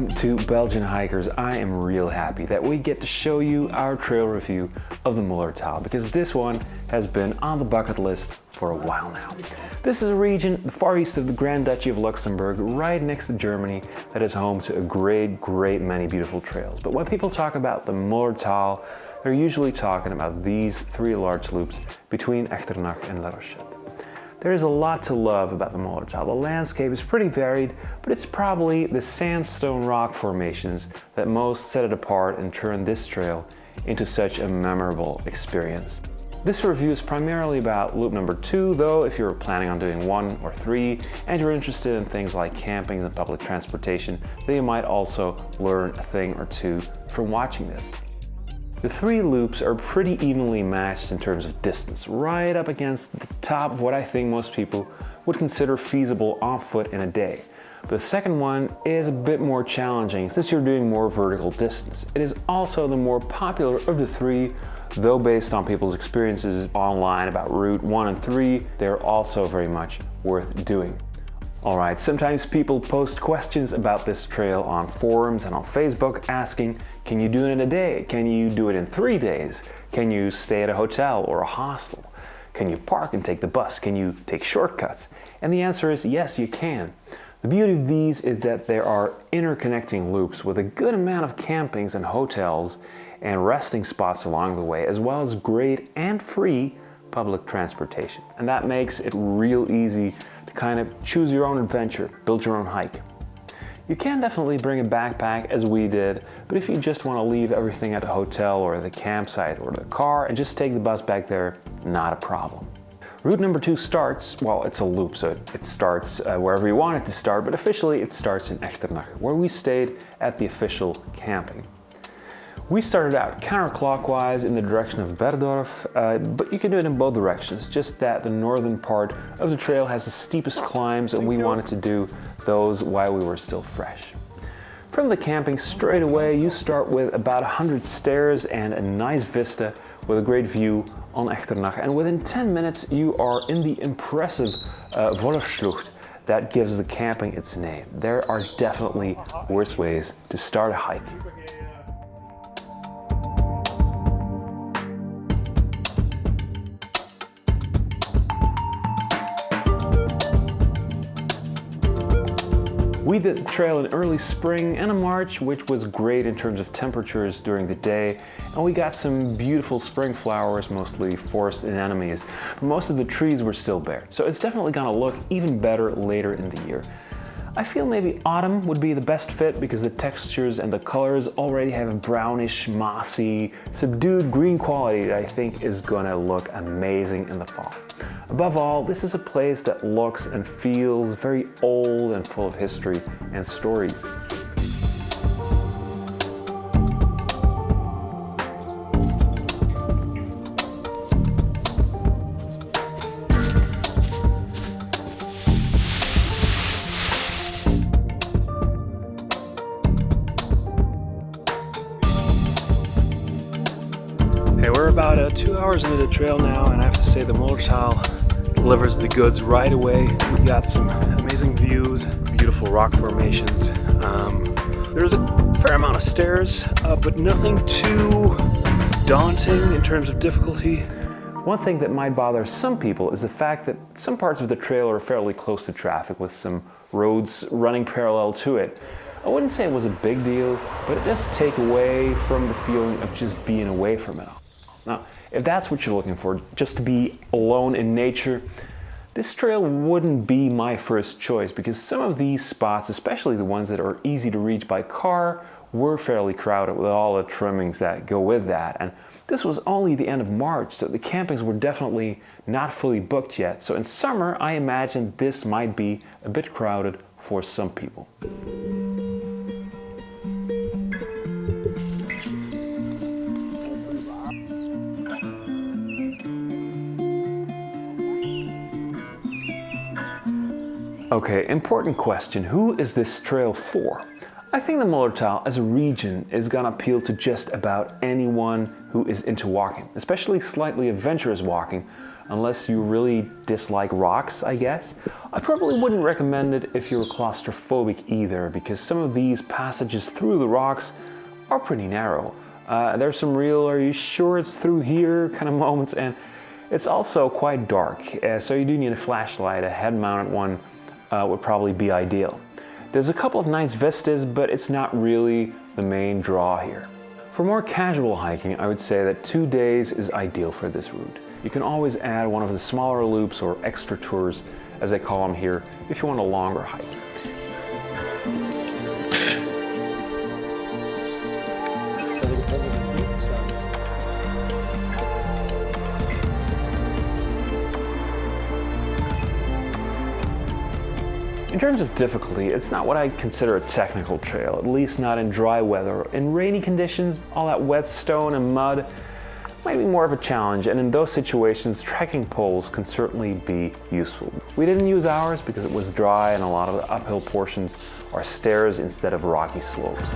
Welcome to Belgian Hikers. I am real happy that we get to show you our trail review of the Mullerthal because this one has been on the bucket list for a while now. This is a region, the far east of the Grand Duchy of Luxembourg, right next to Germany, that is home to a great many beautiful trails. But when people talk about the Mullerthal, they're usually talking about these three large loops between Echternach and La Rochelle. There is a lot to love about the Mullerthal. The landscape is pretty varied, but it's probably the sandstone rock formations that most set it apart and turn this trail into such a memorable experience. This review is primarily about loop number 2, though if you're planning on doing 1 or 3 and you're interested in things like camping and public transportation, then you might also learn a thing or two from watching this. The 3 loops are pretty evenly matched in terms of distance, right up against the top of what I think most people would consider feasible on foot in a day. But the second one is a bit more challenging since you're doing more vertical distance. It is also the more popular of the 3, though based on people's experiences online about route 1 and 3, they're also very much worth doing. Alright, sometimes people post questions about this trail on forums and on Facebook asking, can you do it in a day? Can you do it in 3 days? Can you stay at a hotel or a hostel? Can you park and take the bus? Can you take shortcuts? And the answer is yes, you can. The beauty of these is that there are interconnecting loops with a good amount of campings and hotels and resting spots along the way, as well as great and free public transportation. And that makes it real easy to kind of choose your own adventure, build your own hike. You can definitely bring a backpack as we did, but if you just want to leave everything at a hotel or the campsite or the car and just take the bus back there, not a problem. Route number 2 starts, well, it's a loop, so it starts wherever you want it to start, but officially it starts in Echternach, where we stayed at the official camping. We started out counterclockwise in the direction of Berdorf, but you can do it in both directions, just that the northern part of the trail has the steepest climbs and we wanted to do those while we were still fresh. From the camping straight away, you start with about 100 stairs and a nice vista with a great view on Echternach, and within 10 minutes you are in the impressive Wolfslucht that gives the camping its name. There are definitely worse ways to start a hike. We did the trail in early spring and in March, which was great in terms of temperatures during the day, and we got some beautiful spring flowers, mostly forest anemones. Most of the trees were still bare, so it's definitely gonna look even better later in the year. I feel maybe autumn would be the best fit because the textures and the colors already have a brownish, mossy, subdued green quality that I think is gonna look amazing in the fall. Above all, this is a place that looks and feels very old and full of history and stories. Hey, we're about 2 hours into the trail now, and I have to say the Mullerthal delivers the goods right away. We got some amazing views, beautiful rock formations. There's a fair amount of stairs, but nothing too daunting in terms of difficulty. One thing that might bother some people is the fact that some parts of the trail are fairly close to traffic with some roads running parallel to it. I wouldn't say it was a big deal, but it does take away from the feeling of just being away from it all. Now, if that's what you're looking for, just to be alone in nature, this trail wouldn't be my first choice because some of these spots, especially the ones that are easy to reach by car, were fairly crowded with all the trimmings that go with that. And this was only the end of March, so the campings were definitely not fully booked yet. So in summer, I imagine this might be a bit crowded for some people. Okay, important question. Who is this trail for? I think the Mullerthal as a region is gonna appeal to just about anyone who is into walking, especially slightly adventurous walking, unless you really dislike rocks, I guess. I probably wouldn't recommend it if you're claustrophobic either, because some of these passages through the rocks are pretty narrow. There's some real, are you sure it's through here kind of moments, and it's also quite dark, so you do need a flashlight. A head-mounted one would probably be ideal. There's a couple of nice vistas, but it's not really the main draw here. For more casual hiking, I would say that 2 days is ideal for this route. You can always add one of the smaller loops or extra tours, as they call them here, if you want a longer hike. In terms of difficulty, it's not what I'd consider a technical trail, at least not in dry weather. In rainy conditions, all that wet stone and mud might be more of a challenge, and in those situations, trekking poles can certainly be useful. We didn't use ours because it was dry and a lot of the uphill portions are stairs instead of rocky slopes.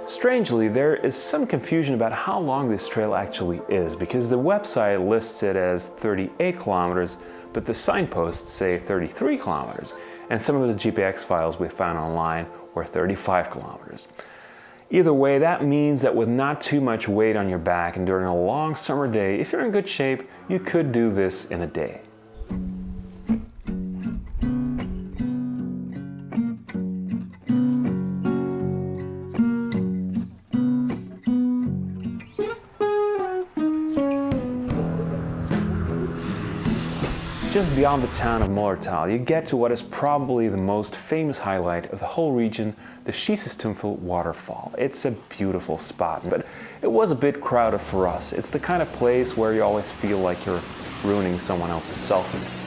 Strangely, there is some confusion about how long this trail actually is, because the website lists it as 38 kilometers, but the signposts say 33 kilometers, and some of the GPX files we found online were 35 kilometers. Either way, that means that with not too much weight on your back and during a long summer day, if you're in good shape, you could do this in a day. Just beyond the town of Mullerthal, you get to what is probably the most famous highlight of the whole region, the Schießestumpfel waterfall. It's a beautiful spot, but it was a bit crowded for us. It's the kind of place where you always feel like you're ruining someone else's selfies.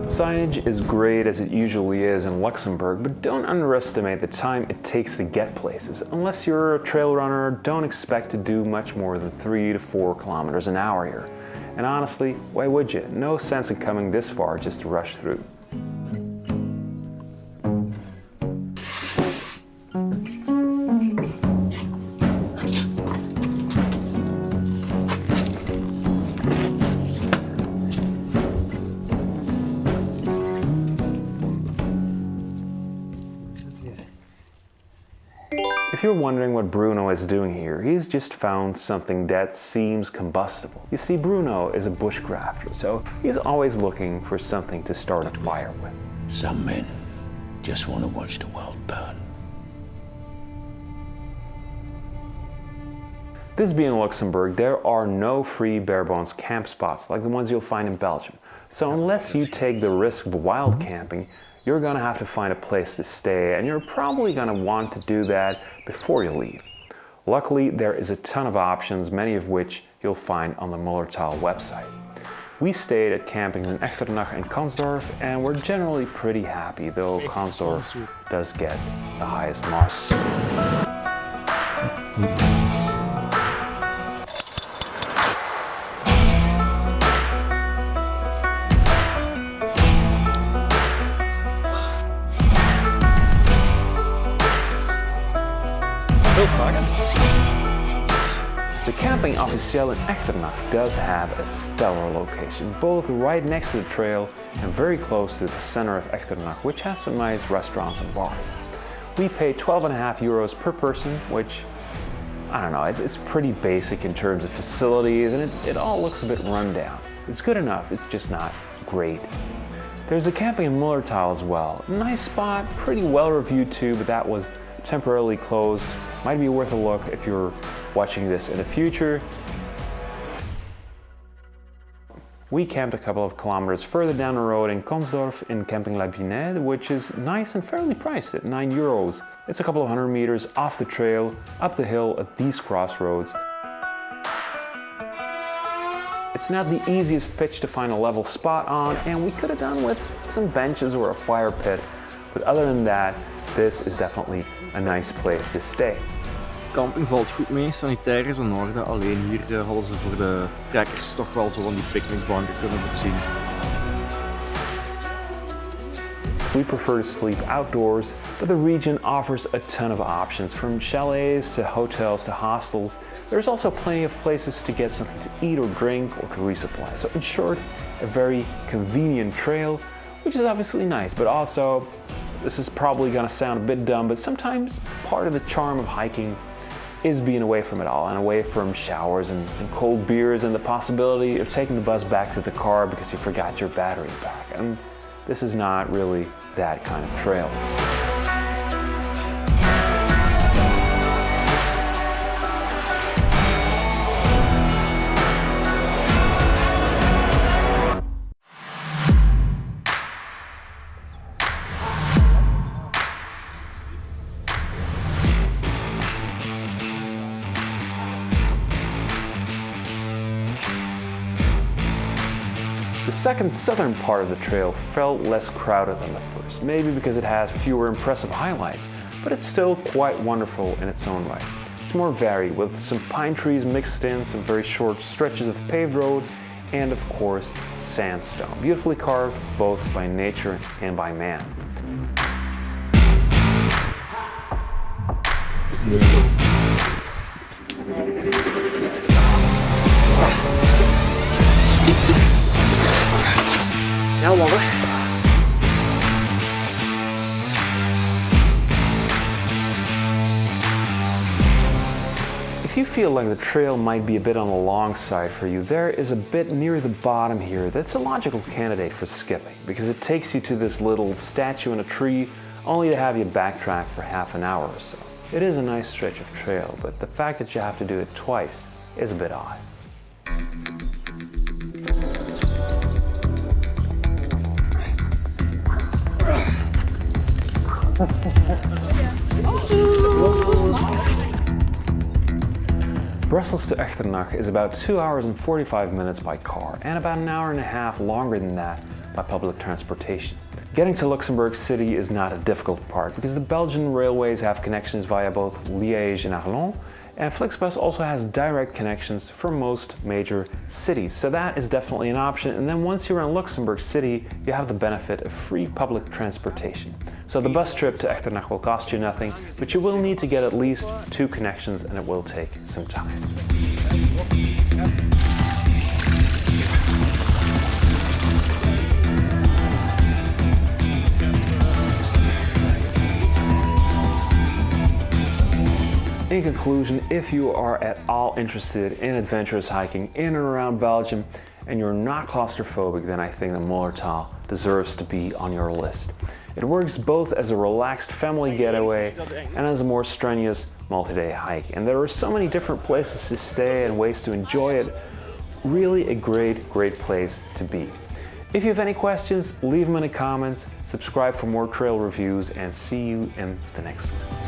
Signage is great as it usually is in Luxembourg, but don't underestimate the time it takes to get places. Unless you're a trail runner, don't expect to do much more than 3 to 4 kilometers an hour here. And honestly, why would you? No sense in coming this far just to rush through. If you're wondering what Bruno is doing here, he's just found something that seems combustible. You see, Bruno is a bushcrafter, so he's always looking for something to start a fire with. Some men just want to watch the world burn. This being Luxembourg, there are no free bare-bones camp spots like the ones you'll find in Belgium. So unless you take the risk of wild camping, you're gonna have to find a place to stay, and you're probably gonna want to do that before you leave. Luckily, there is a ton of options, many of which you'll find on the Mullerthal website. We stayed at campings in Echternach and Consdorf, and we're generally pretty happy, though Consdorf does get the highest marks. The Camping Officiel in Echternach does have a stellar location, both right next to the trail and very close to the center of Echternach, which has some nice restaurants and bars. We paid 12.5 euros per person, which, I don't know, it's pretty basic in terms of facilities, and it all looks a bit run down. It's good enough, it's just not great. There's a camping in Mullerthal as well. Nice spot, pretty well reviewed too, but that was temporarily closed. Might be worth a look if you're watching this in the future. We camped a couple of kilometers further down the road in Consdorf in Camping La Binette, which is nice and fairly priced at 9 euros. It's a couple of 100 meters off the trail, up the hill at these crossroads. It's not the easiest pitch to find a level spot on, and we could have done with some benches or a fire pit, but other than that, this is definitely a nice place to stay. Camping valt goed mee, sanitair is in orde. Alleen hier hadden ze voor de trekkers toch wel zo van die picknickbanken kunnen voorzien. We prefer to sleep outdoors, but the region offers a ton of options, from chalets to hotels to hostels. There's also plenty of places to get something to eat or drink or to resupply. So in short, a very convenient trail, which is obviously nice, but also, this is probably gonna sound a bit dumb, but sometimes part of the charm of hiking is being away from it all and away from showers and cold beers and the possibility of taking the bus back to the car because you forgot your battery pack. And this is not really that kind of trail. The second southern part of the trail felt less crowded than the first, maybe because it has fewer impressive highlights, but it's still quite wonderful in its own right. It's more varied, with some pine trees mixed in, some very short stretches of paved road, and of course, sandstone, beautifully carved both by nature and by man. If you feel like the trail might be a bit on the long side for you, there is a bit near the bottom here that's a logical candidate for skipping, because it takes you to this little statue in a tree only to have you backtrack for half an hour or so. It is a nice stretch of trail, but the fact that you have to do it twice is a bit odd. Brussels to Echternach is about 2 hours and 45 minutes by car, and about an hour and a half longer than that by public transportation. Getting to Luxemburg City is not a difficult part, because the Belgian railways have connections via both Liège and Arlon, and Flixbus also has direct connections for most major cities, so that is definitely an option. And then once you're in Luxemburg City, you have the benefit of free public transportation. So the bus trip to Echternach will cost you nothing, but you will need to get at least 2 connections, and it will take some time. In conclusion, if you are at all interested in adventurous hiking in and around Belgium and you're not claustrophobic, then I think the Mullerthal deserves to be on your list. It works both as a relaxed family getaway and as a more strenuous multi-day hike. And there are so many different places to stay and ways to enjoy it. Really a great place to be. If you have any questions, leave them in the comments, subscribe for more trail reviews, and see you in the next one.